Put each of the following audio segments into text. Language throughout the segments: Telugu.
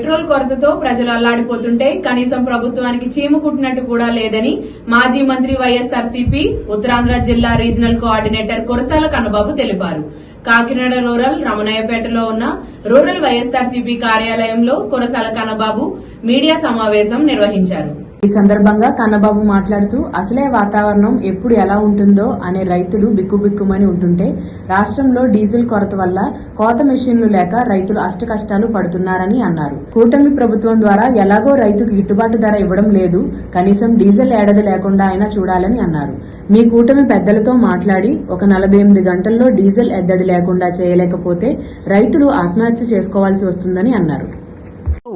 పెట్రోల్ కొరతతో ప్రజలు అల్లాడిపోతుంటే కనీసం ప్రభుత్వానికి చీమ కుట్టినట్టు కూడా లేదని మాజీ మంత్రి వైఎస్ఆర్సీపీ ఉత్తరాంధ్ర జిల్లా రీజనల్ కోఆర్డినేటర్ కురసాల కన్నబాబు తెలిపారు. కాకినాడ రూరల్ రమణయ్యపేటలో ఉన్న రూరల్ వైఎస్ఆర్సీపీ కార్యాలయంలో కురసాల కన్నబాబు మీడియా సమావేశం నిర్వహించారు. ఈ సందర్భంగా కన్నబాబు మాట్లాడుతూ అసలే వాతావరణం ఎప్పుడు ఎలా ఉంటుందో అనే రైతులు బిక్కుబిక్కుమని ఉంటుంటే రాష్ట్రంలో డీజిల్ కొరత వల్ల కోత మెషిన్లు లేక రైతులు అష్టకష్టాలు పడుతున్నారని అన్నారు. కూటమి ప్రభుత్వం ద్వారా ఎలాగో రైతుకు గిట్టుబాటు ధర ఇవ్వడం లేదు, కనీసం డీజిల్ ఏడాది లేకుండా అయినా చూడాలని అన్నారు. మీ కూటమి పెద్దలతో మాట్లాడి ఒక 48 గంటల్లో డీజిల్ ఎద్దడి లేకుండా చేయలేకపోతే రైతులు ఆత్మహత్య చేసుకోవాల్సి వస్తుందని అన్నారు.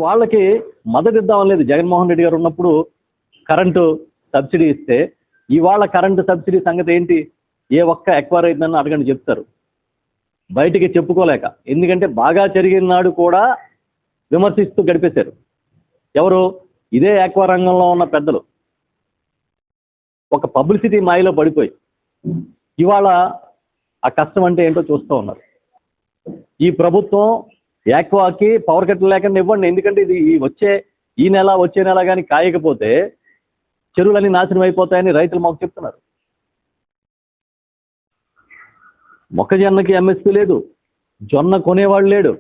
వాళ్ళకి మద్దతు ఇద్దామని లేదు. జగన్మోహన్ రెడ్డి గారు ఉన్నప్పుడు కరెంటు సబ్సిడీ ఇస్తే ఇవాళ కరెంటు సబ్సిడీ సంగతి ఏంటి, ఏ ఒక్క ఎక్వైర్ అయిందని అడగండి చెప్తారు. బయటికి చెప్పుకోలేక, ఎందుకంటే బాగా జరిగిన నాడు కూడా విమర్శిస్తూ గడిపేశారు. ఎవరు? ఇదే ఎక్వా రంగంలో ఉన్న పెద్దలు. ఒక పబ్లిసిటీ మాయలో పడిపోయి ఇవాళ ఆ కష్టం అంటే ఏంటో చూస్తూ ఉన్నారు. ఈ ప్రభుత్వం యాక్వాకి పవర్ కట్ లేకుండా ఇవ్వండి, ఎందుకంటే ఇది ఈ నెల వచ్చే నెల కానీ కాయకపోతే చెరువులన్నీ నాశనం అయిపోతాయని రైతులు మాకు చెప్తున్నారు. మొక్కజొన్నకి ఎంఎస్పీ లేదు, జొన్న కొనేవాడు లేడు.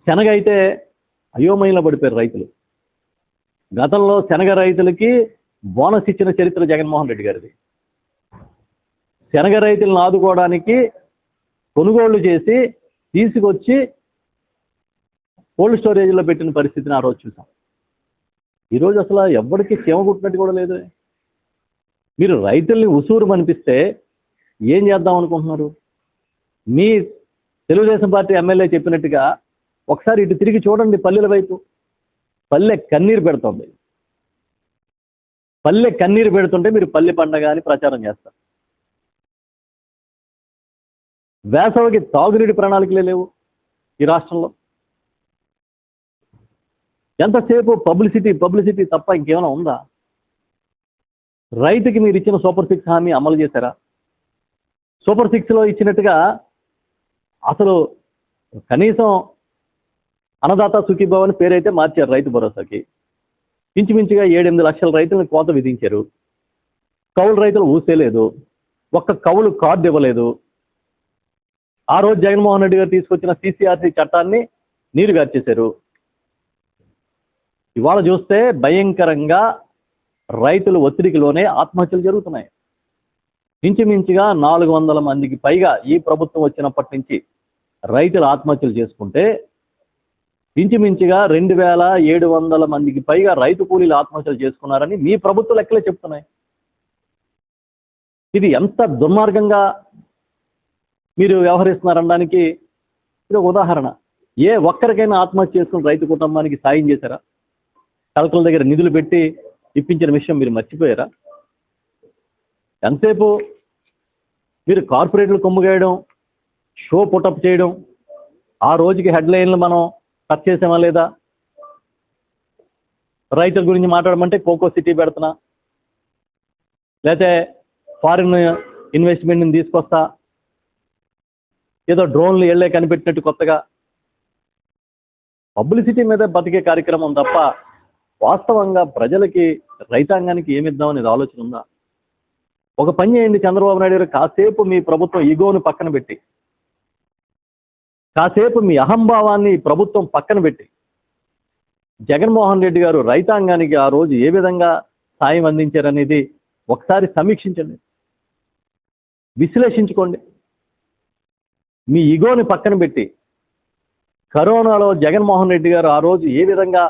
శనగ అయితే అయోమయంలో పడిపోయారు రైతులు. గతంలో శనగ రైతులకి బోనస్ ఇచ్చిన చరిత్ర జగన్మోహన్ రెడ్డి గారిది. శనగ రైతులను ఆదుకోవడానికి కొనుగోళ్లు చేసి తీసుకొచ్చి కోల్డ్ స్టోరేజ్లో పెట్టిన పరిస్థితిని ఆ రోజు చూసాం. ఈరోజు అసలు ఎవరికి చీమ కుట్టినట్టు కూడా లేదు. మీరు రైతుల్ని ఉసూరు అనిపిస్తే ఏం చేద్దాం అనుకుంటున్నారు? మీ తెలుగుదేశం పార్టీ ఎమ్మెల్యే చెప్పినట్టుగా ఒకసారి ఇటు తిరిగి చూడండి, పల్లెల వైపు. పల్లె కన్నీరు పెడుతుంది. పల్లె కన్నీరు పెడుతుంటే మీరు పల్లె పండగ అని ప్రచారం చేస్తారు. వేసవికి తాగునీటి ప్రణాళికలే లేవు ఈ రాష్ట్రంలో. ఎంతసేపు పబ్లిసిటీ తప్ప ఇంకేమైనా ఉందా? రైతుకి మీరు ఇచ్చిన సూపర్ 6 హామీ అమలు చేశారా? సూపర్ 6లో ఇచ్చినట్టుగా అసలు కనీసం అన్నదాత సుఖీభావ్ అని పేరైతే మార్చారు రైతు భరోసాకి. ఇంచుమించుగా 7-8 లక్షల రైతులను కోత విధించారు. కౌలు రైతులు ఊసేలేదు, ఒక్క కౌలు కార్డు ఇవ్వలేదు. ఆ రోజు జగన్మోహన్ రెడ్డి గారు తీసుకొచ్చిన CCRC చట్టాన్ని నీరుగార్చేశారు. ఇవాళ చూస్తే భయంకరంగా రైతులు ఒత్తిడికిలోనే ఆత్మహత్యలు జరుగుతున్నాయి. ఇంచుమించుగా 400 మందికి పైగా ఈ ప్రభుత్వం వచ్చినప్పటి నుంచి రైతులు ఆత్మహత్యలు చేసుకుంటే ఇంచుమించుగా 2700 మందికి పైగా రైతు కూలీలు ఆత్మహత్యలు చేసుకున్నారని మీ ప్రభుత్వ లెక్కలే చెప్తున్నాయి. ఇది ఎంత దుర్మార్గంగా మీరు వ్యవహరిస్తున్నారనడానికి ఇది ఒక ఉదాహరణ. ఏ ఒక్కరికైనా ఆత్మహత్య చేసుకుని రైతు కుటుంబానికి సాయం చేశారా? కలెక్టర్ల దగ్గర నిధులు పెట్టి ఇప్పించిన విషయం మీరు మర్చిపోయారా? ఎంతసేపు మీరు కార్పొరేట్లు కొమ్ముగేయడం, షో పుటప్ చేయడం, ఆ రోజుకి హెడ్లైన్లు మనం కట్ చేసామా లేదా? రైతుల గురించి మాట్లాడమంటే కోకో సిటీ పెడుతున్నా, లేకపోతే ఫారిన్ ఇన్వెస్ట్మెంట్ని తీసుకొస్తా, ఏదో డ్రోన్లు ఎళ్లే కనిపెట్టినట్టు కొత్తగా పబ్లిసిటీ మీద బతికే కార్యక్రమం తప్ప వాస్తవంగా ప్రజలకి, రైతాంగానికి ఏమిద్దాం అనేది ఆలోచన ఉందా? ఒక పని చేయండి చంద్రబాబు నాయుడు గారు, కాసేపు మీ ప్రభుత్వం ఈగోను పక్కన పెట్టి, కాసేపు మీ అహంభావాన్ని ప్రభుత్వం పక్కన పెట్టి, జగన్మోహన్ రెడ్డి గారు రైతాంగానికి ఆ రోజు ఏ విధంగా సాయం అందించారనేది ఒకసారి సమీక్షించండి, విశ్లేషించుకోండి. మీ ఈగోని పక్కన పెట్టి కరోనాలో జగన్మోహన్ రెడ్డి గారు ఆ రోజు ఏ విధంగా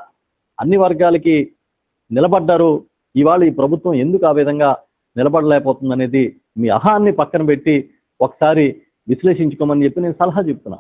అన్ని వర్గాలకి నిలబడ్డారు, ఇవాళ ఈ ప్రభుత్వం ఎందుకు ఆ విధంగా నిలబడలేకపోతుంది అనేది మీ అహాన్ని పక్కన పెట్టి ఒకసారి విశ్లేషించుకోమని చెప్పి నేను సలహా చెప్తున్నా.